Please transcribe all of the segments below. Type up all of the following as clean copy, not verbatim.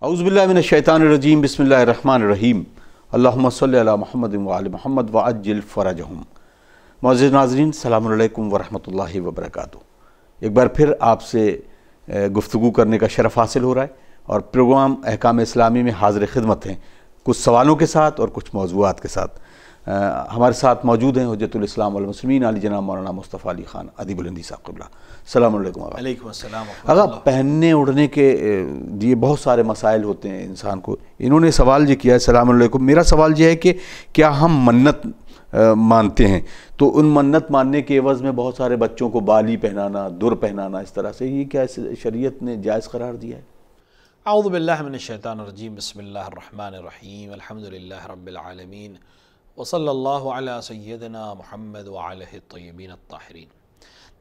اعوذ باللہ من الشیطان الرجیم بسم اللہ الرحمن الرحیم اللہم صلی علی محمد وعلی محمد وعجل فرجہم۔ معزز ناظرین، السلام علیکم ورحمۃ اللہ وبرکاتہ۔ ایک بار پھر آپ سے گفتگو کرنے کا شرف حاصل ہو رہا ہے اور پروگرام احکام اسلامی میں حاضر خدمت ہیں، کچھ سوالوں کے ساتھ اور کچھ موضوعات کے ساتھ۔ ہمارے ساتھ موجود ہیں حجت الاسلام والمسلمین علی جناب مولانا مصطفیٰ علی خان ادیب الہندی صاحب قبلہ۔ السلام علیکم۔ علیکم السلام۔ پہننے اڑنے کے یہ بہت سارے مسائل ہوتے ہیں انسان کو۔ انہوں نے سوال یہ کیا ہے، السلام علیکم، میرا سوال یہ ہے کہ کیا ہم منت مانتے ہیں تو ان منت ماننے کے عوض میں بہت سارے بچوں کو بالی پہنانا، در پہنانا، اس طرح سے یہ کیا شریعت نے جائز قرار دیا ہے؟ اعوذ باللہ من الشیطان الرجیم، بسم اللہ الرحمن الرحیم، الحمدللہ رب العالمین، وصلی اللہ علی سیدنا محمد وعلیہ الطیبین الطاہرین۔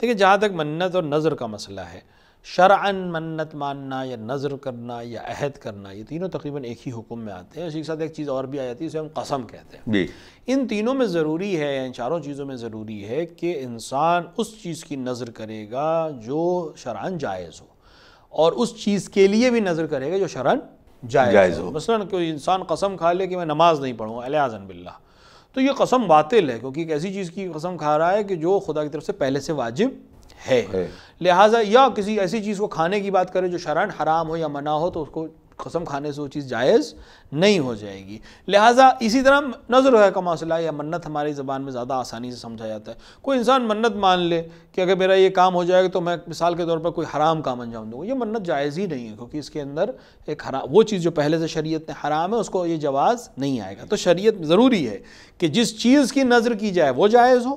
دیکھیں، جہاں تک منت اور نظر کا مسئلہ ہے، شرعاً منت ماننا یا نظر کرنا یا عہد کرنا، یہ تینوں تقریباً ایک ہی حکم میں آتے ہیں۔ اسی کے ساتھ ایک چیز اور بھی آ جاتی ہے، اسے ہم قسم کہتے ہیں۔ جی، ان تینوں میں ضروری ہے، ان چاروں چیزوں میں ضروری ہے کہ انسان اس چیز کی نظر کرے گا جو شرعاً جائز ہو، اور اس چیز کے لیے بھی نظر کرے گا جو شرعاً جائز ہو۔ مثلاً کوئی انسان قسم کھا لے کہ میں نماز نہیں پڑھوں گا علیاذ باللہ، تو یہ قسم باطل ہے، کیونکہ ایک ایسی چیز کی قسم کھا رہا ہے کہ جو خدا کی طرف سے پہلے سے واجب ہے۔ لہٰذا یا کسی ایسی چیز کو کھانے کی بات کرے جو شرعاً حرام ہو یا منع ہو، تو اس کو قسم کھانے سے وہ چیز جائز نہیں ہو جائے گی۔ لہٰذا اسی طرح نظر کا مسئلہ یا منت ہماری زبان میں زیادہ آسانی سے سمجھا جاتا ہے۔ کوئی انسان منت مان لے کہ اگر میرا یہ کام ہو جائے گا تو میں مثال کے طور پر کوئی حرام کام انجام دوں گا، یہ منت جائز ہی نہیں ہے، کیونکہ اس کے اندر ایک حرام، وہ چیز جو پہلے سے شریعت نے حرام ہے، اس کو یہ جواز نہیں آئے گا۔ تو شریعت ضروری ہے کہ جس چیز کی نظر کی جائے وہ جائز ہو،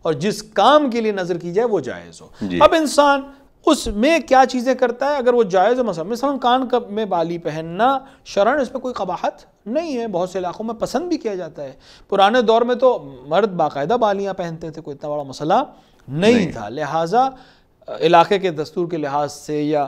اور جس کام کے لیے نظر کی جائے وہ جائز ہو۔ اب انسان اس میں کیا چیزیں کرتا ہے، اگر وہ جائز ہے، مثلا کان میں بالی پہننا شرعاً اس میں کوئی قباحت نہیں ہے، بہت سے علاقوں میں پسند بھی کیا جاتا ہے۔ پرانے دور میں تو مرد باقاعدہ بالیاں پہنتے تھے، کوئی اتنا بڑا مسئلہ نہیں تھا۔ لہٰذا علاقے کے دستور کے لحاظ سے یا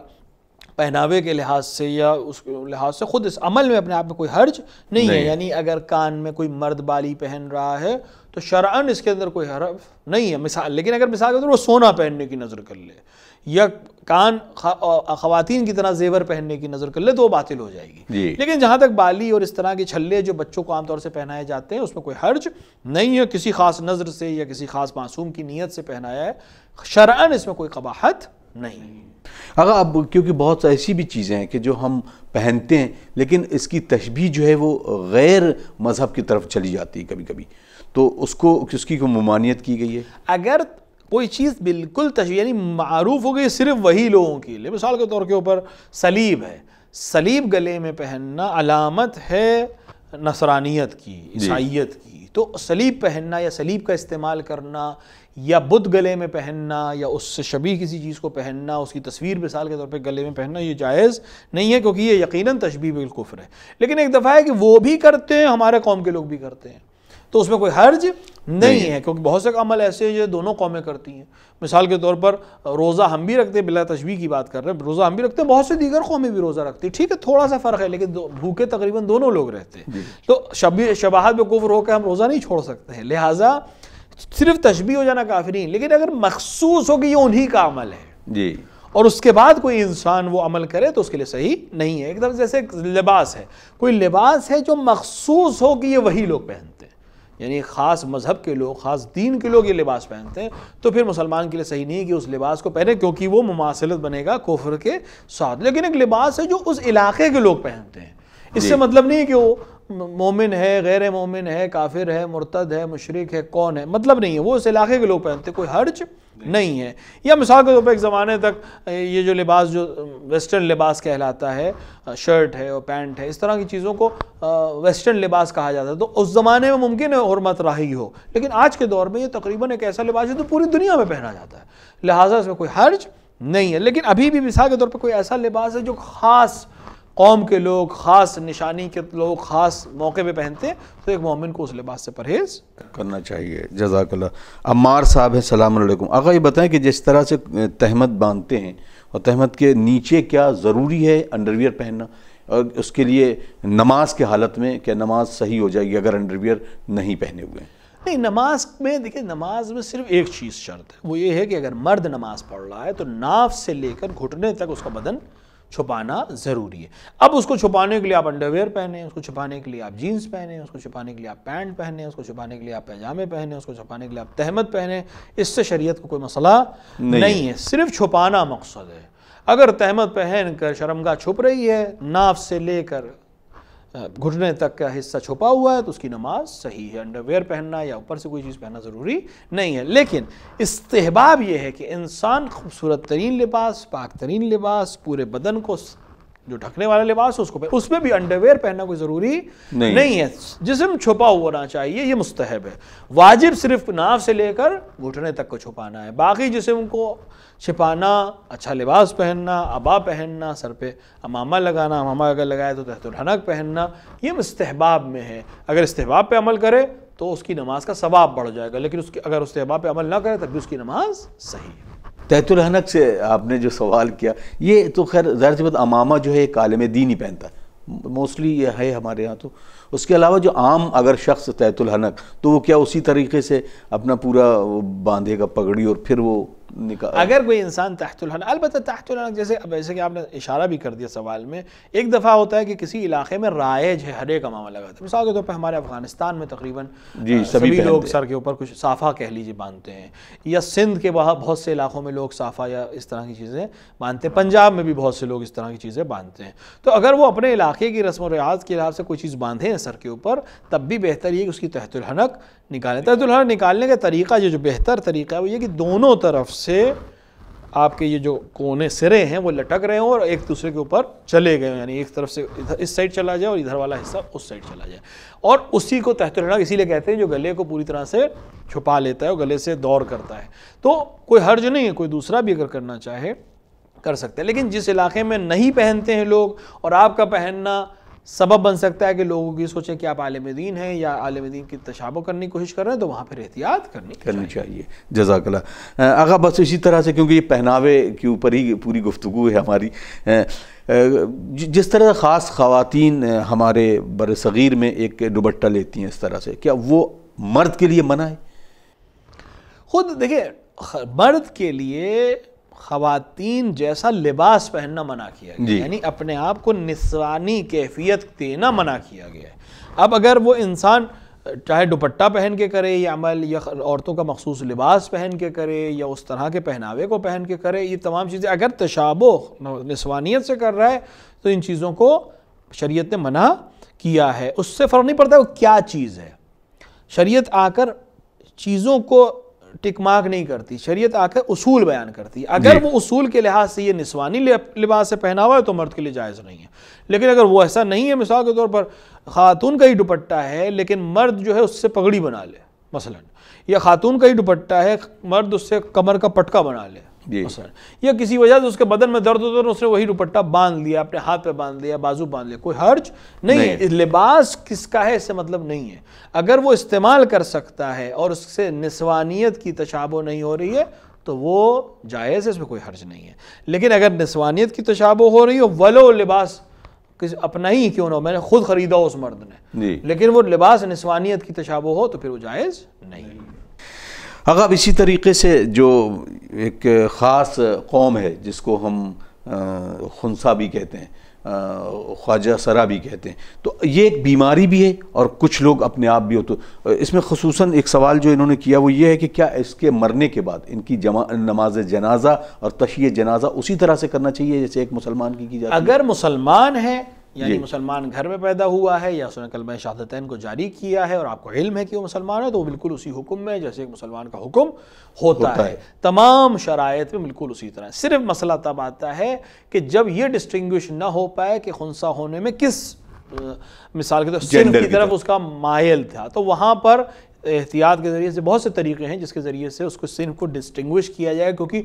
پہناوے کے لحاظ سے یا اس لحاظ سے خود اس عمل میں اپنے آپ میں کوئی حرج نہیں ہے۔ یعنی اگر کان میں کوئی مرد بالی پہن رہا ہے تو شرعاً اس کے اندر کوئی حرج نہیں ہے، مثال۔ لیکن اگر مثال کے طور پر وہ سونا پہننے کی نظر کر لے یا کان خواتین کی طرح زیور پہننے کی نظر کر لے تو وہ باطل ہو جائے گی۔ لیکن جہاں تک بالی اور اس طرح کے چھلے جو بچوں کو عام طور سے پہنائے جاتے ہیں، اس میں کوئی حرج نہیں ہے، کسی خاص نظر سے یا کسی خاص معصوم کی نیت سے پہنایا ہے، شرعاً اس میں کوئی قباحت نہیں۔ اگر اب کیونکہ بہت ایسی بھی چیزیں ہیں کہ جو ہم پہنتے ہیں لیکن اس کی تشبیہ جو ہے وہ غیر مذہب کی طرف چلی جاتی ہے کبھی کبھی، تو اس کی کوئی ممانعت کی گئی ہے؟ اگر کوئی چیز بالکل تشبیہ یعنی معروف ہو گئی صرف وہی لوگوں کے لیے، مثال کے طور کے اوپر صلیب ہے، صلیب گلے میں پہننا علامت ہے نصرانیت کی، عیسائیت کی، تو صلیب پہننا یا صلیب کا استعمال کرنا یا بت گلے میں پہننا یا اس سے شبیہ کسی چیز کو پہننا، اس کی تصویر مثال کے طور پہ گلے میں پہننا، یہ جائز نہیں ہے، کیونکہ یہ یقیناً تشبیہ بالکفر ہے۔ لیکن ایک دفعہ ہے کہ وہ بھی کرتے ہیں، ہمارے قوم کے لوگ بھی کرتے ہیں، تو اس میں کوئی حرج نہیں ہے، کیونکہ بہت سے عمل ایسے ہیں جو دونوں قومیں کرتی ہیں۔ مثال کے طور پر روزہ ہم بھی رکھتے ہیں، بلا تشبیہ کی بات کر رہے ہیں، روزہ ہم بھی رکھتے ہیں، بہت سے دیگر قومیں بھی روزہ رکھتی ہیں، ٹھیک ہے تھوڑا سا فرق ہے، لیکن بھوکے تقریباً دونوں لوگ رہتے ہیں، تو شباہت میں کفر ہو کے ہم روزہ نہیں چھوڑ سکتے ہیں۔ لہٰذا صرف تشبیہ ہو جانا کافی نہیں، لیکن اگر مخصوص ہو کہ یہ انہی کا عمل ہے اور اس کے بعد کوئی انسان وہ عمل کرے تو اس کے لیے صحیح نہیں ہے۔ ایک دم جیسے لباس ہے، کوئی لباس ہے جو مخصوص ہو کہ یہ وہی لوگ پہنتے ہیں، یعنی خاص مذہب کے لوگ، خاص دین کے لوگ یہ لباس پہنتے ہیں، تو پھر مسلمان کے لیے صحیح نہیں ہے کہ اس لباس کو پہنے، کیونکہ وہ مماثلت بنے گا کفر کے ساتھ۔ لیکن ایک لباس ہے جو اس علاقے کے لوگ پہنتے ہیں، اس سے مطلب نہیں کہ وہ مومن ہے، غیر مومن ہے، کافر ہے، مرتد ہے، مشرک ہے، کون ہے، مطلب نہیں ہے، وہ اس علاقے کے لوگ پہنتے، کوئی حرج نہیں ہے۔ یا مثال کے طور پر ایک زمانے تک یہ جو لباس جو ویسٹرن لباس کہلاتا ہے، شرٹ ہے اور پینٹ ہے، اس طرح کی چیزوں کو ویسٹرن لباس کہا جاتا ہے، تو اس زمانے میں ممکن ہے حرمت رہی ہو، لیکن آج کے دور میں یہ تقریباً ایک ایسا لباس ہے جو پوری دنیا میں پہنا جاتا ہے، لہٰذا اس میں کوئی حرج نہیں ہے۔ لیکن ابھی بھی مثال کے طور پر کوئی ایسا لباس ہے جو خاص قوم کے لوگ، خاص نشانی کے لوگ خاص موقع پہ پہنتے ہیں، تو ایک مومن کو اس لباس سے پرہیز کرنا چاہیے۔ جزاک اللہ۔ عمار صاحب ہیں، السلام علیکم۔ آقا یہ بتائیں کہ جس طرح سے تہمت باندھتے ہیں اور تہمت کے نیچے کیا ضروری ہے انڈر ویئر پہننا، اور اس کے لیے نماز کے حالت میں کیا نماز صحیح ہو جائے گی اگر انڈر ویئر نہیں پہنے ہوئے ہیں؟ نہیں، نماز میں دیکھیں، نماز میں صرف ایک چیز شرط ہے، وہ یہ ہے کہ اگر مرد نماز پڑھ رہا ہے تو ناف سے لے کر گھٹنے تک اس کا بدن چھپانا ضروری ہے۔ اب اس کو چھپانے کے لیے آپ انڈر ویئر پہنیں، اس کو چھپانے کے لیے آپ جینز پہنیں، اس کو چھپانے کے لیے آپ پینٹ پہنیں، اس کو چھپانے کے لیے آپ پیجامے پہنیں، اس کو چھپانے کے لیے آپ تہمت پہنیں، اس سے شریعت کو کوئی مسئلہ نہیں ہے، صرف چھپانا مقصد ہے۔ اگر تہمت پہن کر شرمگاہ چھپ رہی ہے، ناف سے لے کر گھٹنے تک کا حصہ چھپا ہوا ہے، تو اس کی نماز صحیح ہے۔ انڈر ویئر پہننا یا اوپر سے کوئی چیز پہننا ضروری نہیں ہے، لیکن استحباب یہ ہے کہ انسان خوبصورت ترین لباس، پاک ترین لباس، پورے بدن کو جو ڈھکنے والا لباس ہے اس میں بھی انڈر ویئر پہننا کوئی ضروری نہیں ہے۔ جسم چھپا ہونا چاہیے، یہ مستحب ہے۔ واجب صرف ناف سے لے کر گھٹنے تک کو چھپانا ہے، باقی جسم کو چھپانا، اچھا لباس پہننا، عبا پہننا، سر پہ امامہ لگانا، امامہ اگر لگائے تو تحت الحنک پہننا، یہ استحباب میں ہے۔ اگر استحباب پہ عمل کرے تو اس کی نماز کا ثواب بڑھ جائے گا، لیکن اگر استحباب پہ عمل نہ کرے تب بھی اس کی نماز صحیح ہے۔ تحت الحنک سے آپ نے جو سوال کیا، یہ تو خیر ظاہر سی بات، امامہ جو ہے ایک عالم دین ہی پہنتا ہے، موسٹلی یہ ہے ہمارے یہاں۔ تو اس کے علاوہ جو عام اگر شخص تحت الحنک، تو وہ کیا اسی طریقے سے اپنا پورا باندھے گا پگڑی اور پھر وہ اگر کوئی انسان تحت الحنک، البتہ تحت الحنک جیسے کہ آپ نے اشارہ بھی کر دیا سوال میں، ایک دفعہ ہوتا ہے کہ کسی علاقے میں رائج ہے ہر ایک امامہ لگاتا ہے، مثال کے طور پہ ہمارے افغانستان میں تقریباً سبھی لوگ سر کے اوپر کچھ صافہ کہہ لیجیے باندھتے ہیں، یا سندھ کے بہت سے علاقوں میں لوگ صافہ یا اس طرح کی چیزیں باندھتے ہیں، پنجاب میں بھی بہت سے لوگ اس طرح کی چیزیں باندھتے ہیں۔ تو اگر وہ اپنے علاقے کی رسم و رواج کے لحاظ سے کوئی چیز باندھے ہیں سر کے اوپر، تب بھی بہتر یہ کہ اس کی تحت الحنک نکالیں۔ تحت الحنک نکالنے کا طریقہ جو بہتر طریقہ ہے وہ یہ کہ دونوں طرف سے آپ کے یہ جو کونے سرے ہیں وہ لٹک رہے ہوں اور ایک دوسرے کے اوپر چلے گئے، یعنی ایک طرف سے اس سائڈ چلا جائے اور ادھر والا حصہ اس سائڈ چلا جائے، اور اسی کو تحت الحنک اسی لیے کہتے ہیں جو گلے کو پوری طرح سے چھپا لیتا ہے اور گلے سے دور کرتا ہے۔ تو کوئی حرج نہیں ہے، کوئی دوسرا بھی اگر کرنا چاہے کر سکتے ہیں، لیکن جس علاقے میں نہیں پہنتے ہیں لوگ اور آپ کا پہننا سبب بن سکتا ہے کہ لوگوں کی سوچیں کہ آپ عالم دین ہیں یا عالم دین کی تشابہ کرنے کی کوشش کر رہے ہیں، تو وہاں پھر احتیاط کرنی چاہیے۔ جزاک اللہ۔ آقا بس اسی طرح سے، کیونکہ یہ پہناوے کے اوپر ہی پوری گفتگو ہے ہماری، جس طرح خاص خواتین ہمارے بر صغیر میں ایک دوپٹہ لیتی ہیں اس طرح سے، کیا وہ مرد کے لیے منع ہے؟ خود دیکھیں، مرد کے لیے خواتین جیسا لباس پہننا منع کیا گیا، یعنی اپنے آپ کو نسوانی کیفیت دینا منع کیا گیا ہے۔ اب اگر وہ انسان چاہے دوپٹہ پہن کے کرے یہ عمل، یا عورتوں کا مخصوص لباس پہن کے کرے، یا اس طرح کے پہناوے کو پہن کے کرے، یہ تمام چیزیں اگر تشابہ نسوانیت سے کر رہا ہے تو ان چیزوں کو شریعت نے منع کیا ہے۔ اس سے فرق نہیں پڑتا وہ کیا چیز ہے، شریعت آ کر چیزوں کو ٹک مارک نہیں کرتی، شریعت آ کر اصول بیان کرتی ہے۔ اگر وہ اصول کے لحاظ سے یہ نسوانی لباس سے پہنا ہوا ہے تو مرد کے لیے جائز نہیں ہے، لیکن اگر وہ ایسا نہیں ہے، مثال کے طور پر خاتون کا ہی دوپٹہ ہے لیکن مرد جو ہے اس سے پگڑی بنا لے مثلا، یا خاتون کا ہی دوپٹہ ہے مرد اس سے کمر کا پٹکا بنا لے مثلا، یا کسی وجہ سے اس کے بدن میں درد ہوتا ہے اس نے وہی دوپٹہ باندھ لیا، اپنے ہاتھ پہ باندھ لیا، بازو باندھ لیا، کوئی حرج نہیں ہے۔ لباس کس کا ہے اس سے مطلب نہیں ہے، اگر وہ استعمال کر سکتا ہے اور اس سے نسوانیت کی تشابہ نہیں ہو رہی ہے تو وہ جائز ہے، اس میں کوئی حرج نہیں ہے۔ لیکن اگر نسوانیت کی تشابہ ہو رہی ہے ولو لباس اپنا ہی کیوں نہ ہو، میں نے خود خریدا اس مرد نے، لیکن وہ لباس نسوانیت کی تشابہ ہو تو پھر وہ جائز نہیں ہے۔ اب اسی طریقے سے جو ایک خاص قوم ہے جس کو ہم خنثی بھی کہتے ہیں، خواجہ سرا بھی کہتے ہیں، تو یہ ایک بیماری بھی ہے اور کچھ لوگ اپنے آپ بھی ہو، تو اس میں خصوصاً ایک سوال جو انہوں نے کیا وہ یہ ہے کہ کیا اس کے مرنے کے بعد ان کی نماز جنازہ اور تشییع جنازہ اسی طرح سے کرنا چاہیے جیسے ایک مسلمان کی جاتی ہے؟ اگر مسلمان ہے، یعنی مسلمان گھر میں پیدا ہوا ہے یا اس نے کلمہ شہادتین کو جاری کیا ہے اور آپ کو علم ہے کہ وہ مسلمان ہے، تو وہ بالکل اسی حکم میں جیسے ایک مسلمان کا حکم ہوتا ہے، تمام شرائط میں بالکل اسی طرح۔ صرف مسئلہ تب آتا ہے کہ جب یہ ڈسٹنگوش نہ ہو پائے کہ خنثی ہونے میں کس مثال کے طور صنف کی طرف اس کا مائل تھا، تو وہاں پر احتیاط کے ذریعے سے بہت سے طریقے ہیں جس کے ذریعے سے اس کو صنف کو ڈسٹنگوش کیا جائے، کیونکہ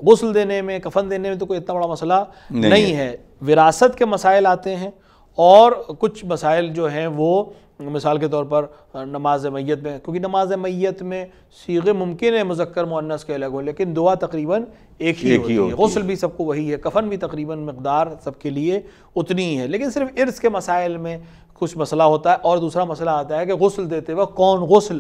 غسل دینے میں، کفن دینے میں تو کوئی اتنا بڑا مسئلہ نہیں ہے، وراثت کے مسائل آتے ہیں اور کچھ مسائل جو ہیں وہ مثال کے طور پر نماز میت میں، کیونکہ نماز میت میں صیغے ممکن ہے مذکر مؤنث کے الگ ہو لیکن دعا تقریباً ایک ہی ہوتی ہے، غسل بھی سب کو وہی ہے، کفن بھی تقریباً مقدار سب کے لیے اتنی ہی ہے، لیکن صرف ارث کے مسائل میں کچھ مسئلہ ہوتا ہے، اور دوسرا مسئلہ آتا ہے کہ غسل دیتے وقت کون غسل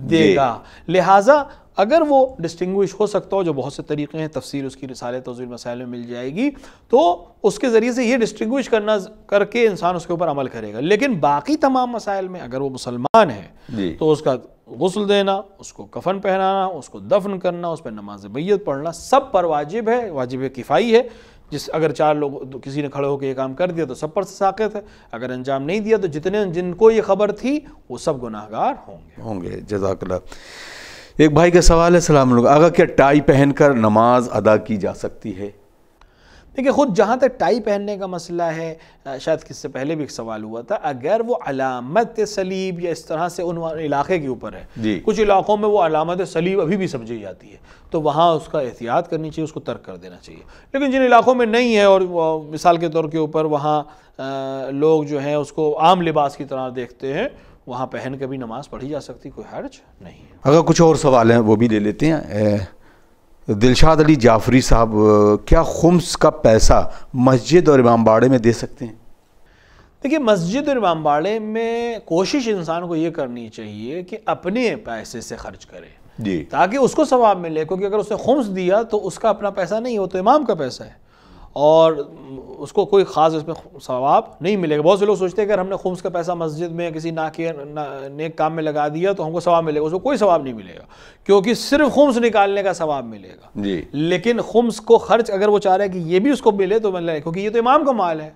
دے گا، لہٰذا اگر وہ ڈسٹنگوش ہو سکتا ہو، جو بہت سے طریقے ہیں، تفسیر اس کی رسالہ توضیح المسائل میں مل جائے گی، تو اس کے ذریعے سے یہ ڈسٹنگوش کر کے انسان اس کے اوپر عمل کرے گا. لیکن باقی تمام مسائل میں اگر وہ مسلمان ہے تو اس کا غسل دینا، اس کو کفن پہنانا، اس کو دفن کرنا، اس پہ نماز بیعت پڑھنا سب پر واجب ہے، واجب کفائی ہے. اگر 4 لوگ کسی نے کھڑے ہو کے یہ کام کر دیا تو سب پر ساقط ہے، اگر انجام نہیں دیا تو جن کو یہ خبر تھی وہ سب گناہگار ہوں گے. جزاک اللہ. ایک بھائی کا سوال ہے، السلام علیکم، آگا کیا ٹائی پہن کر نماز ادا کی جا سکتی ہے؟ دیکھیں، خود جہاں تک ٹائی پہننے کا مسئلہ ہے، شاید اس سے پہلے بھی ایک سوال ہوا تھا، اگر وہ علامت صلیب یا اس طرح سے ان علاقے کے اوپر ہے، کچھ علاقوں میں وہ علامت صلیب ابھی بھی سمجھی جاتی ہے، تو وہاں اس کا احتیاط کرنی چاہیے، اس کو ترک کر دینا چاہیے. لیکن جن علاقوں میں نہیں ہے اور مثال کے طور کے اوپر وہاں لوگ جو ہیں اس کو عام لباس کی طرح دیکھتے ہیں، وہاں پہن کے بھی نماز پڑھی جا سکتی، کوئی حرج نہیں ہے. اگر کچھ اور سوال ہیں وہ بھی لے لیتے ہیں. دلشاد علی جعفری صاحب، کیا خمس کا پیسہ مسجد اور امام باڑے میں دے سکتے ہیں؟ دیکھیے، مسجد اور امام باڑے میں کوشش انسان کو یہ کرنی چاہیے کہ اپنے پیسے سے خرچ کرے تاکہ اس کو ثواب ملے، کیونکہ اگر اس نے خمس دیا تو اس کا اپنا پیسہ نہیں، وہ تو امام کا پیسہ ہے اور اس کو کوئی خاص اس میں ثواب نہیں ملے گا. بہت سے لوگ سوچتے ہیں کہ اگر ہم نے خمس کا پیسہ مسجد میں کسی نیک کام میں لگا دیا تو ہم کو ثواب ملے گا. اس کو کوئی ثواب نہیں ملے گا، کیونکہ صرف خمس نکالنے کا ثواب ملے گا. لیکن خمس کو خرچ اگر وہ چاہ رہا ہے کہ یہ بھی اس کو ملے تو ملے، کیونکہ یہ تو امام کا مال ہے،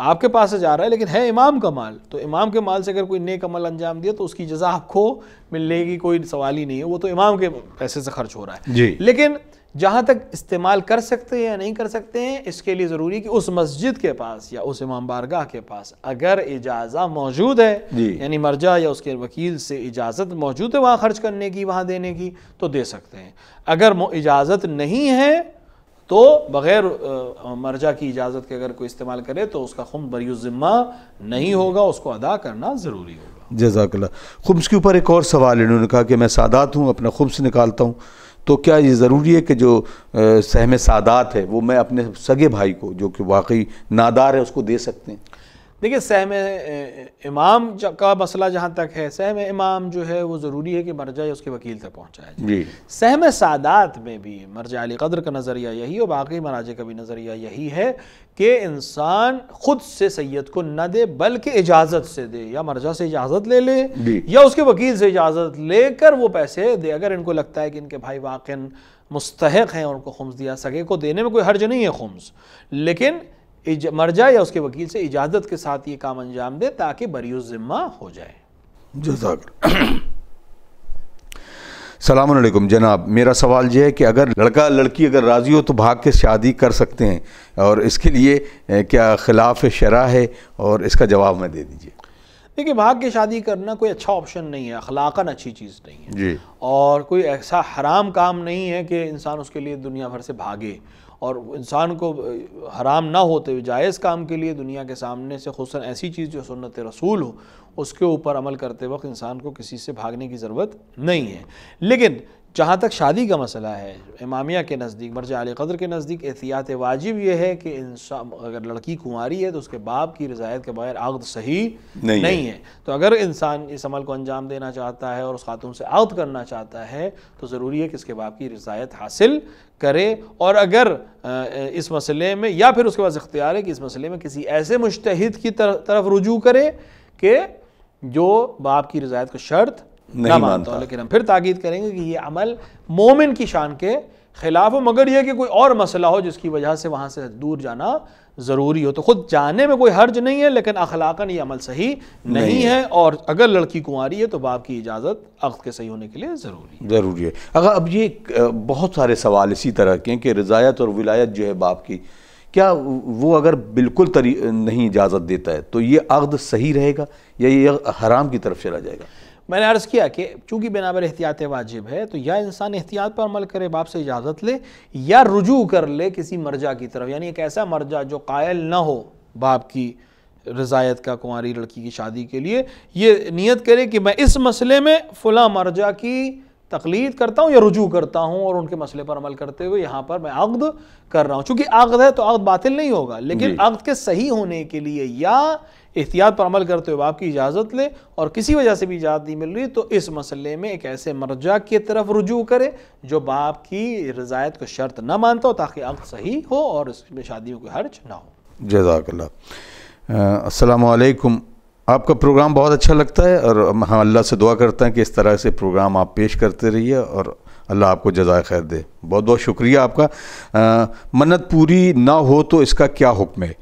آپ کے پاس سے جا رہا ہے لیکن ہے امام کا مال، تو امام کے مال سے اگر کوئی نیک عمل انجام دیا تو اس کی جزا آپ کو ملنے کی کوئی سوال ہی نہیں ہے، وہ تو امام کے پیسے سے خرچ ہو رہا ہے. لیکن جہاں تک استعمال کر سکتے ہیں یا نہیں کر سکتے ہیں، اس کے لیے ضروری کہ اس مسجد کے پاس یا اس امام بارگاہ کے پاس اگر اجازت موجود ہے، یعنی مرجع یا اس کے وکیل سے اجازت موجود ہے وہاں خرچ کرنے کی، وہاں دینے کی، تو دے سکتے ہیں. اگر اجازت نہیں ہے تو بغیر مرجع کی اجازت کے اگر کوئی استعمال کرے تو اس کا خمس بری الذمہ نہیں ہوگا، اس کو ادا کرنا ضروری ہوگا. جزاک اللہ. خمس کے اوپر ایک اور سوال ہے، انہوں نے کہا کہ میں سادات ہوں، اپنا خمس نکالتا ہوں، تو کیا یہ ضروری ہے کہ جو سہم سادات ہے وہ میں اپنے سگے بھائی کو جو کہ واقعی نادار ہے اس کو دے سکتے ہیں؟ دیکھیے، سہم امام کا مسئلہ جہاں تک ہے، سہم امام جو ہے وہ ضروری ہے کہ مرجع یا اس کے وکیل تک پہنچایا جائے. سہم سادات میں بھی مرجع علی قدر کا نظریہ یہی اور باقی مراجع کا بھی نظریہ یہی ہے کہ انسان خود سے سید کو نہ دے بلکہ اجازت سے دے، یا مرجع سے اجازت لے لے یا اس کے وکیل سے اجازت لے کر وہ پیسے دے. اگر ان کو لگتا ہے کہ ان کے بھائی واقعا مستحق ہیں اور ان کو خمس دیا، سگے کو دینے میں کوئی حرج نہیں ہے خمس، لیکن مرجع یا اس کے وکیل سے اجازت کے ساتھ یہ کام انجام دے تاکہ بری الذمہ ہو جائے. جزاک. السلام علیکم جناب، میرا سوال یہ ہے کہ اگر لڑکا لڑکی اگر راضی ہو تو بھاگ کے شادی کر سکتے ہیں، اور اس کے لیے کیا خلاف شرع ہے، اور اس کا جواب میں دے دیجیے. دیکھیے، بھاگ کے شادی کرنا کوئی اچھا آپشن نہیں ہے، اخلاقاً اچھی چیز نہیں ہے، اور کوئی ایسا حرام کام نہیں ہے کہ انسان اس کے لیے دنیا بھر سے بھاگے. اور انسان کو حرام نہ ہوتے ہوئے جائز کام کے لیے دنیا کے سامنے سے خصوصاً ایسی چیز جو سنت رسول ہو اس کے اوپر عمل کرتے وقت انسان کو کسی سے بھاگنے کی ضرورت نہیں ہے. لیکن جہاں تک شادی کا مسئلہ ہے، امامیہ کے نزدیک، مرجع علی قدر کے نزدیک احتیاط واجب یہ ہے کہ انسان اگر لڑکی کنواری ہے تو اس کے باپ کی رضایت کے بغیر عقد صحیح نہیں ہے. تو اگر انسان اس عمل کو انجام دینا چاہتا ہے اور اس خاتون سے عقد کرنا چاہتا ہے تو ضروری ہے کہ اس کے باپ کی رضایت حاصل کرے. اور اگر اس مسئلے میں یا پھر اس کے پاس اختیار ہے کہ اس مسئلے میں کسی ایسے مجتہد کی طرف رجوع کرے کہ جو باپ کی رضایت کو شرط نہ مانتا ہو. لیکن ہم پھر تاکید کریں گے کہ یہ عمل مومن کی شان کے خلاف ہو، مگر یہ کہ کوئی اور مسئلہ ہو جس کی وجہ سے وہاں سے دور جانا ضروری ہو. تو خود جانے میں کوئی حرج نہیں ہے، لیکن اخلاقاً یہ عمل صحیح نہیں ہے، اور اگر لڑکی کنواری ہے تو باپ کی اجازت عقد کے صحیح ہونے کے لیے ضروری ہے. اگر اب یہ بہت سارے سوال اسی طرح کے ہیں کہ رضایت اور ولایت جو ہے باپ کی، کیا وہ اگر بالکل نہیں اجازت دیتا ہے تو یہ عقد صحیح رہے گا یا یہ حرام کی طرف چلا جائے گا؟ میں نے عرض کیا کہ چونکہ بنا پر احتیاط واجب ہے تو یا انسان احتیاط پر عمل کرے، باپ سے اجازت لے، یا رجوع کر لے کسی مرجع کی طرف، یعنی ایک ایسا مرجع جو قائل نہ ہو باپ کی رضایت کا کنواری لڑکی کی شادی کے لیے. یہ نیت کرے کہ میں اس مسئلے میں فلاں مرجع کی تقلید کرتا ہوں یا رجوع کرتا ہوں اور ان کے مسئلے پر عمل کرتے ہوئے یہاں پر میں عقد کر رہا ہوں. چونکہ عقد ہے تو عقد باطل نہیں ہوگا, لیکن عقد کے صحیح ہونے کے لیے یا احتیاط پر عمل کرتے ہوئے آپ کی اجازت لے اور کسی وجہ سے بھی اجازت نہیں مل رہی تو اس مسئلے میں ایک ایسے مرجع کی طرف رجوع کرے جو باپ کی رضایت کو شرط نہ مانتا ہو, تاکہ عقد صحیح ہو اور اس میں شادی میں کوئی حرج نہ ہو. جزاک اللہ. السلام علیکم. آپ کا پروگرام بہت اچھا لگتا ہے اور ہم اللہ سے دعا کرتے ہیں کہ اس طرح سے پروگرام آپ پیش کرتے رہیے اور اللہ آپ کو جزائے خیر دے. بہت بہت شکریہ آپ کا. منت پوری نہ ہو تو اس کا کیا حکم ہے؟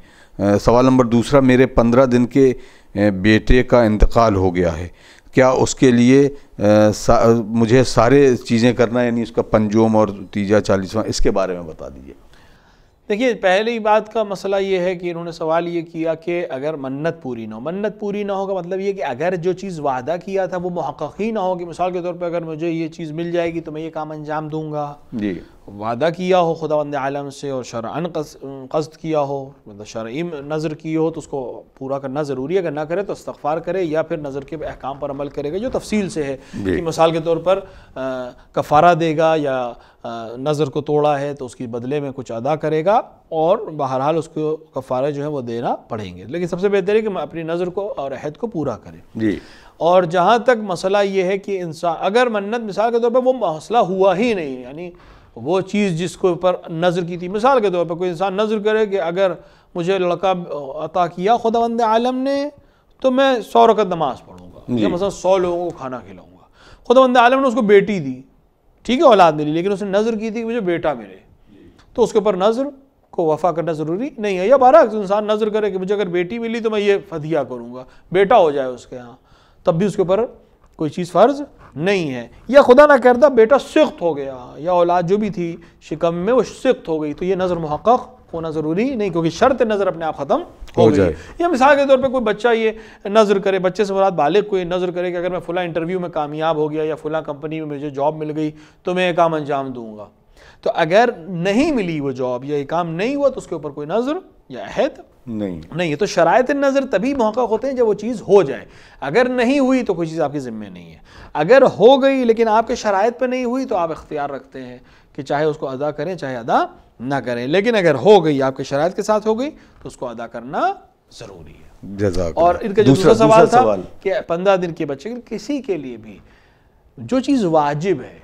سوال نمبر دوسرا, میرے 15 دن کے بیٹے کا انتقال ہو گیا ہے, کیا اس کے لیے مجھے سارے چیزیں کرنا ہے, یعنی اس کا پنجوم اور تیجا 40واں, اس کے بارے میں بتا دیجیے. دیکھیے, پہلی بات کا مسئلہ یہ ہے کہ انہوں نے سوال یہ کیا کہ اگر منت پوری نہ ہو. منت پوری نہ ہو کا مطلب یہ کہ اگر جو چیز وعدہ کیا تھا وہ محقق ہی نہ ہو, کہ مثال کے طور پہ اگر مجھے یہ چیز مل جائے گی تو میں یہ کام انجام دوں گا. جی, وعدہ کیا ہو خداوند عالم سے اور شرعاً قصد کیا ہو, مطلب شرعی نظر کی ہو تو اس کو پورا کرنا ضروری ہے. اگر نہ کرے تو استغفار کرے یا پھر نظر کے احکام پر عمل کرے گا جو تفصیل سے ہے. کہ مثال کے طور پر کفارہ دے گا یا نظر کو توڑا ہے تو اس کی بدلے میں کچھ ادا کرے گا اور بہرحال اس کو کفارے جو ہے وہ دینا پڑیں گے. لیکن سب سے بہتر ہے کہ اپنی نظر کو اور عہد کو پورا کرے. جی, اور جہاں تک مسئلہ یہ ہے کہ انسان اگر منت مثال کے طور پر وہ مسئلہ ہوا ہی نہیں, یعنی وہ چیز جس کو اوپر نظر کی تھی, مثال کے طور پر کوئی انسان نظر کرے کہ اگر مجھے لڑکا عطا کیا خداوند عالم نے تو میں 100 رکعت نماز پڑھوں گا, یا مثلا 100 لوگوں کو کھانا کھلاؤں گا. خداوند عالم نے اس کو بیٹی دی, ٹھیک ہے, اولاد ملی, لیکن اس نے نظر کی تھی کہ مجھے بیٹا ملے, تو اس کے اوپر نظر کو وفا کرنا ضروری نہیں ہے. یا برعکس انسان نظر کرے کہ مجھے اگر بیٹی ملی تو میں یہ فدیہ کروں گا, بیٹا ہو جائے اس کے ہاں, تب بھی اس کے اوپر کوئی چیز فرض نہیں ہے. یا خدا نہ کرتا بیٹا سخت ہو گیا یا اولاد جو بھی تھی شکم میں وہ سخت ہو گئی, تو یہ نظر محقق ہونا ضروری نہیں, کیونکہ شرط نظر اپنے آپ ختم ہو گئی. یا مثال کے طور پہ کوئی بچہ یہ نظر کرے, بچے سے مراد بالغ کو یہ نظر کرے کہ اگر میں فلاں انٹرویو میں کامیاب ہو گیا یا فلاں کمپنی میں مجھے جاب مل گئی تو میں یہ کام انجام دوں گا. تو اگر نہیں ملی وہ جاب یا یہ کام نہیں ہوا تو اس کے اوپر کوئی نظر یا عہد نہیں ہے. تو شرائط نظر تبھی محقق ہوتے ہیں جب وہ چیز ہو جائے. اگر نہیں ہوئی تو کوئی چیز آپ کے ذمہ نہیں ہے. اگر ہو گئی لیکن آپ کے شرائط پہ نہیں ہوئی تو آپ اختیار رکھتے ہیں کہ چاہے اس کو ادا کریں چاہے ادا نہ کریں. لیکن اگر ہو گئی, آپ کے شرائط کے ساتھ ہو گئی, تو اس کو ادا کرنا ضروری ہے. جزاک. اور ان کا جو دوسرا سوال تھا کہ 15 دن کے بچے, کسی کے لیے بھی جو چیز واجب ہے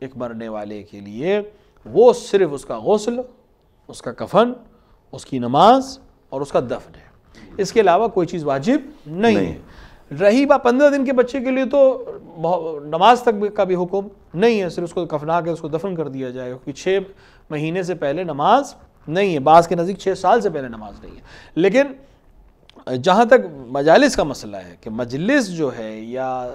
ایک مرنے والے کے لیے, وہ صرف اس کا غسل, اس کا کفن, اس کی نماز اور اس کا دفن ہے. اس کے علاوہ کوئی چیز واجب نہیں ہے. رہی بات 15 دن کے بچے کے لیے تو نماز تک کا بھی حکم نہیں ہے, صرف اس کو کفنا کے اس کو دفن کر دیا جائے گا, کیونکہ 6 مہینے سے پہلے نماز نہیں ہے. بعض کے نزدیک 6 سال سے پہلے نماز نہیں ہے. لیکن جہاں تک مجالس کا مسئلہ ہے کہ مجلس جو ہے یا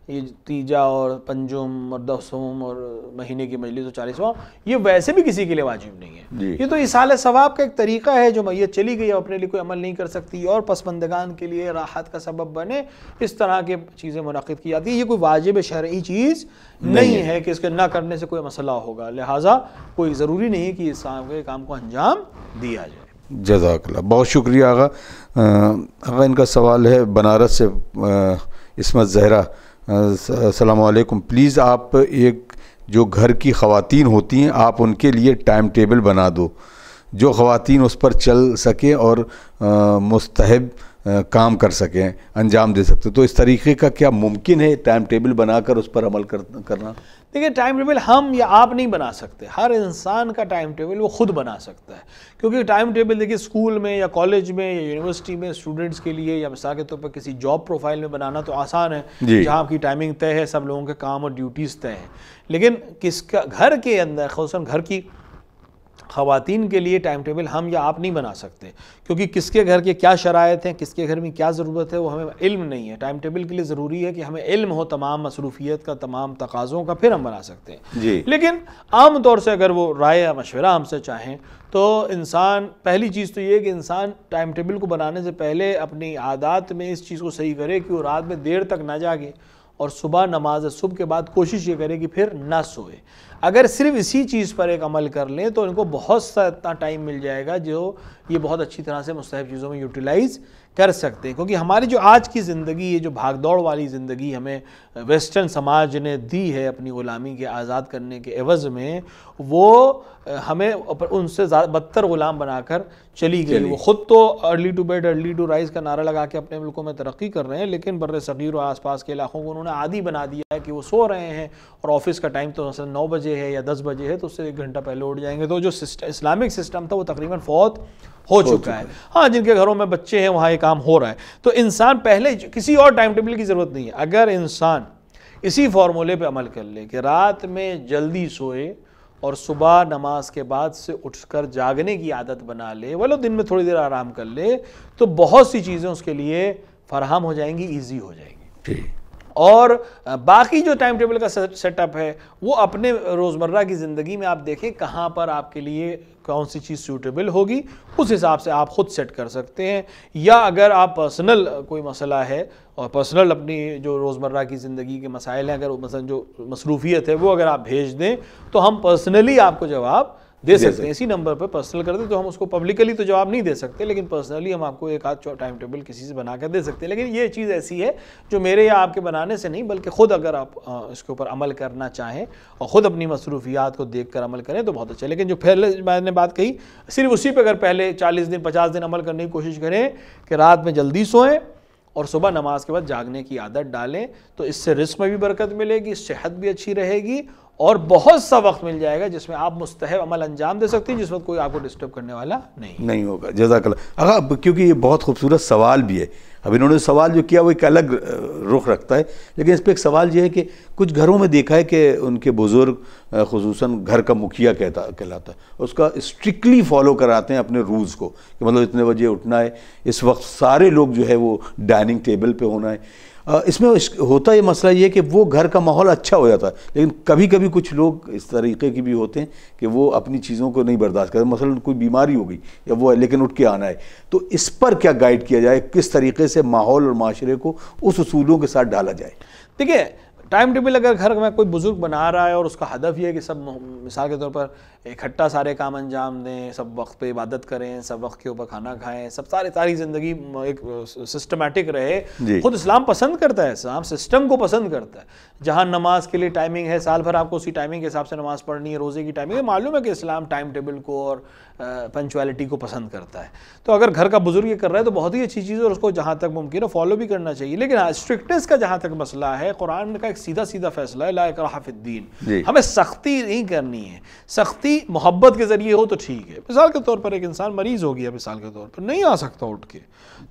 یہ تیجا اور پنجم اور 10ویں اور مہینے کی مجلس اور 40واں, یہ ویسے بھی کسی کے لیے واجب نہیں ہے. یہ تو ایصال ثواب کا ایک طریقہ ہے جو میت چلی گئی, اپنے لیے کوئی عمل نہیں کر سکتی اور پسماندگان کے لیے راحت کا سبب بنے, اس طرح کے چیزیں منعقد کی جاتی ہیں. یہ کوئی واجب شرعی چیز نہیں ہے کہ اس کے نہ کرنے سے کوئی مسئلہ ہوگا, لہٰذا کوئی ضروری نہیں کہ اس کام کو انجام دیا جائے. جزاک اللہ, بہت شکریہ آغا. آغا ان کا سوال ہے بنارس سے عصمت زہرا. السلام علیکم, پلیز آپ ایک جو گھر کی خواتین ہوتی ہیں آپ ان کے لیے ٹائم ٹیبل بنا دو جو خواتین اس پر چل سکیں اور مستحب کام کر سکیں, انجام دے سکتے. تو اس طریقے کا کیا ممکن ہے ٹائم ٹیبل بنا کر اس پر عمل کرنا؟ دیکھیں, ٹائم ٹیبل ہم یا آپ نہیں بنا سکتے, ہر انسان کا ٹائم ٹیبل وہ خود بنا سکتا ہے. کیونکہ ٹائم ٹیبل دیکھیے اسکول میں یا کالج میں یا یونیورسٹی میں اسٹوڈنٹس کے لیے یا مثال کے طور پر کسی جاب پروفائل میں بنانا تو آسان ہے, جہاں آپ کی ٹائمنگ طے ہے, سب لوگوں کے کام اور ڈیوٹیز طے ہیں. لیکن کس کا گھر کے اندر خصوصاً گھر کی خواتین کے لیے ٹائم ٹیبل ہم یا آپ نہیں بنا سکتے, کیونکہ کس کے گھر کے کیا شرائط ہیں, کس کے گھر میں کیا ضرورت ہے, وہ ہمیں علم نہیں ہے. ٹائم ٹیبل کے لیے ضروری ہے کہ ہمیں علم ہو تمام مصروفیت کا, تمام تقاضوں کا, پھر ہم بنا سکتے ہیں. لیکن عام طور سے اگر وہ رائے یا مشورہ ہم سے چاہیں تو انسان, پہلی چیز تو یہ کہ انسان ٹائم ٹیبل کو بنانے سے پہلے اپنی عادات میں اس چیز کو صحیح کرے کہ وہ رات میں دیر تک نہ جاگے اور صبح نماز صبح کے بعد کوشش یہ کرے کہ پھر نہ سوئے. اگر صرف اسی چیز پر ایک عمل کر لیں تو ان کو بہت سا اتنا ٹائم مل جائے گا جو یہ بہت اچھی طرح سے مستحب چیزوں میں یوٹیلائز کر سکتے ہیں، کیونکہ ہماری جو آج کی زندگی ہے، جو بھاگ دوڑ والی زندگی ہمیں ویسٹرن سماج نے دی ہے اپنی غلامی کے آزاد کرنے کے عوض میں، وہ ہمیں ان سے بدتر غلام بنا کر چلی گئی۔ وہ خود تو early to bed early to rise کا نعرہ لگا کے اپنے ملکوں میں ترقی کر رہے ہیں، لیکن بر صغیر و آس پاس کے علاقوں کو انہوں نے عادی بنا دیا ہے کہ وہ سو رہے ہیں اور آفس کا ٹائم تو مثلا 9 بجے ہے یا 10 بجے ہے، تو اس سے 1 گھنٹہ پہلے اٹھ جائیں گے، تو جو اسلامک سسٹم تھا وہ تقریباً فوت ہو چکا ہے۔ ہاں، جن کے گھروں میں بچے ہیں وہاں یہ کام ہو رہا ہے۔ تو انسان پہلے کسی اور ٹائم ٹیبل کی ضرورت نہیں ہے، اگر انسان اسی فارمولے پہ عمل کر لے کہ رات میں جلدی سوئے اور صبح نماز کے بعد سے اٹھ کر جاگنے کی عادت بنا لے، ولو دن میں تھوڑی دیر آرام کر لے، تو بہت سی چیزیں اس کے لیے فراہم ہو جائیں گی، ایزی ہو جائیں گی۔ اور باقی جو ٹائم ٹیبل کا سیٹ اپ ہے وہ اپنے روزمرہ کی زندگی میں آپ دیکھیں کہاں پر آپ کے لیے کون سی چیز سوٹیبل ہوگی، اس حساب سے آپ خود سیٹ کر سکتے ہیں۔ یا اگر آپ پرسنل کوئی مسئلہ ہے اور پرسنل اپنی جو روزمرہ کی زندگی کے مسائل ہیں، اگر مثلا جو مصروفیت ہے وہ اگر آپ بھیج دیں تو ہم پرسنلی آپ کو جواب دے سکتے ہیں۔ اسی نمبر پر پرسنل کر دیں تو ہم اس کو پبلکلی تو جواب نہیں دے سکتے، لیکن پرسنلی ہم آپ کو ایک آدھ ٹائم ٹیبل کسی سے بنا کر دے سکتے ہیں۔ لیکن یہ چیز ایسی ہے جو میرے یا آپ کے بنانے سے نہیں، بلکہ خود اگر آپ اس کے اوپر عمل کرنا چاہیں اور خود اپنی مصروفیات کو دیکھ کر عمل کریں تو بہت اچھا ہے۔ لیکن جو پہلے میں نے بات کہی، صرف اسی پہ اگر پہلے 40 دن 50 دن عمل کرنے کی کوشش کریں کہ رات میں جلدی سوئیں اور صبح نماز کے بعد جاگنے کی عادت ڈالیں، تو اس سے رزق میں بھی برکت ملے گی، صحت بھی اچھی رہے گی، اور بہت سا وقت مل جائے گا جس میں آپ مستحب عمل انجام دے سکتے ہیں، جس وقت کوئی آپ کو ڈسٹرب کرنے والا نہیں ہوگا۔ جزاک اللہ۔ اب کیونکہ یہ بہت خوبصورت سوال بھی ہے، اب انہوں نے سوال جو کیا وہ ایک الگ رخ رکھتا ہے، لیکن اس پہ ایک سوال یہ ہے کہ کچھ گھروں میں دیکھا ہے کہ ان کے بزرگ خصوصاً گھر کا مکھیا کہلاتا ہے، اس کا اسٹرکٹلی فالو کراتے ہیں اپنے رولز کو، کہ مطلب اتنے بجے اٹھنا ہے، اس وقت سارے لوگ جو ہے وہ ڈائننگ ٹیبل پہ ہونا ہے۔ اس میں ہوتا یہ مسئلہ یہ کہ وہ گھر کا ماحول اچھا ہو جاتا ہے، لیکن کبھی کبھی کچھ لوگ اس طریقے کی بھی ہوتے ہیں کہ وہ اپنی چیزوں کو نہیں برداشت کرتے، مثلا کوئی بیماری ہو گئی یا وہ ہے لیکن اٹھ کے آنا ہے، تو اس پر کیا گائیڈ کیا جائے، کس طریقے سے ماحول اور معاشرے کو اس اصولوں کے ساتھ ڈالا جائے؟ دیکھیے، ٹائم ٹیبل اگر گھر میں کوئی بزرگ بنا رہا ہے اور اس کا ہدف یہ ہے کہ سب مثال کے طور پر اکٹھا سارے کام انجام دیں، سب وقت پہ عبادت کریں، سب وقت کے اوپر کھانا کھائیں، سب ساری زندگی ایک سسٹمیٹک رہے، خود اسلام پسند کرتا ہے، اسلام سسٹم کو پسند کرتا ہے۔ جہاں نماز کے لیے ٹائمنگ ہے، سال بھر آپ کو اسی ٹائمنگ کے حساب سے نماز پڑھنی ہے، روزے کی ٹائمنگ ہے، معلوم ہے کہ اسلام ٹائم ٹیبل کو اور پنچوالٹی کو پسند کرتا ہے۔ تو اگر گھر کا بزرگ یہ کر رہا ہے تو بہت ہی اچھی چیز ہے اور اس کو جہاں تک ممکن ہے فالو بھی کرنا چاہیے۔ لیکن اسٹرکٹنس کا جہاں تک مسئلہ ہے، قرآن کا ایک سیدھا فیصلہ ہے، لا اکراہ فی الدین، ہمیں سختی نہیں کرنی ہے۔ سختی محبت کے ذریعے ہو تو ٹھیک ہے، مثال کے طور پر ایک انسان مریض ہو گیا، مثال کے طور پر نہیں آ سکتا اٹھ کے،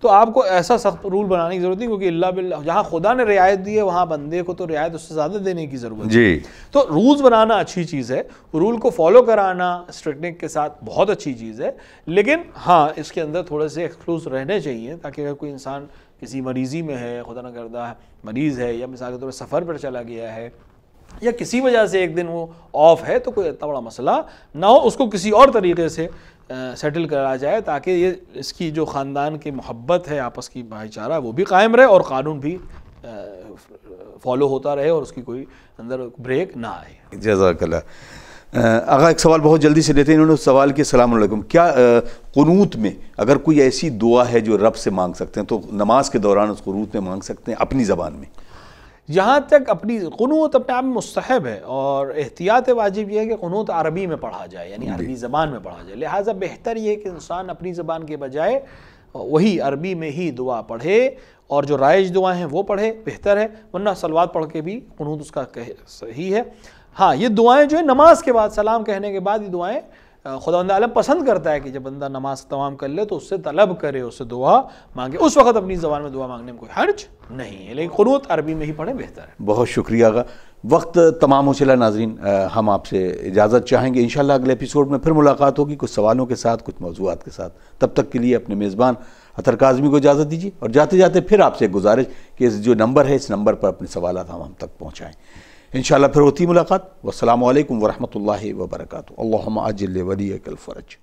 تو آپ کو ایسا سخت رول بنانے کی ضرورت نہیں، کیونکہ اللہ باللہ جہاں خدا نے رعایت دی ہے وہاں بندے کو تو رعایت اس سے زیادہ دینے کی ضرورت ہے۔ تو رولز بنانا اچھی چیز ہے، رول کو فالو کرانا اسٹرکٹنس کے ساتھ بہت اچھی چیز ہے، لیکن ہاں اس کے اندر تھوڑے سے ایکسکلوز رہنے چاہیے، تاکہ اگر کوئی انسان کسی مریضی میں ہے، خدا نہ کردہ مریض ہے، یا مثال کے طور پر سفر پر چلا گیا ہے، یا کسی وجہ سے ایک دن وہ آف ہے، تو کوئی اتنا بڑا مسئلہ نہ ہو، اس کو کسی اور طریقے سے سیٹل کرا جائے، تاکہ یہ اس کی جو خاندان کی محبت ہے، آپس کی بھائی چارہ، وہ بھی قائم رہے اور قانون بھی فالو ہوتا رہے اور اس کی کوئی اندر بریک نہ آئے۔ جزاک اللہ۔ آغا ایک سوال بہت جلدی سے لیتے ہیں، انہوں نے سوال کیا، السلام علیکم، کیا قنوت میں اگر کوئی ایسی دعا ہے جو رب سے مانگ سکتے ہیں تو نماز کے دوران اس قنوت میں مانگ سکتے ہیں اپنی زبان میں؟ جہاں تک اپنی قنوت اپنے آپ میں مستحب ہے، اور احتیاط واجب یہ ہے کہ قنوت عربی میں پڑھا جائے، یعنی عربی زبان میں پڑھا جائے، لہٰذا بہتر یہ ہے کہ انسان اپنی زبان کے بجائے وہی عربی میں ہی دعا پڑھے، اور جو رائج دعائیں ہیں وہ پڑھے، بہتر ہے، ورنہ صلوات پڑھ کے بھی قنوت اس کا صحیح ہے۔ ہاں، یہ دعائیں جو ہے نماز کے بعد، سلام کہنے کے بعد، یہ دعائیں خداوند عالم پسند کرتا ہے کہ جب بندہ نماز تمام کر لے تو اس سے طلب کرے، اس سے دعا مانگے، اس وقت اپنی زبان میں دعا مانگنے میں کوئی حرج نہیں ہے، لیکن قنوت عربی میں ہی پڑھیں بہتر ہے۔ بہت شکریہ آغا، وقت تمام ہو چلا۔ ناظرین، ہم آپ سے اجازت چاہیں گے، انشاءاللہ اگلے ایپیسوڈ میں پھر ملاقات ہوگی کچھ سوالوں کے ساتھ، کچھ موضوعات کے ساتھ۔ تب تک کے لیے اپنے میزبان اطہر کاظمی کو اجازت دیجیے، اور جاتے جاتے پھر آپ سے ایک گزارش کہ جو نمبر ہے اس نمبر پر اپنے سوالات ہم تک پہنچائیں۔ انشاءاللہ پھر ہوتی ملاقات۔ والسلام علیکم ورحمۃ اللہ وبرکاتہ۔ اللہم عجل ولیک الفرج۔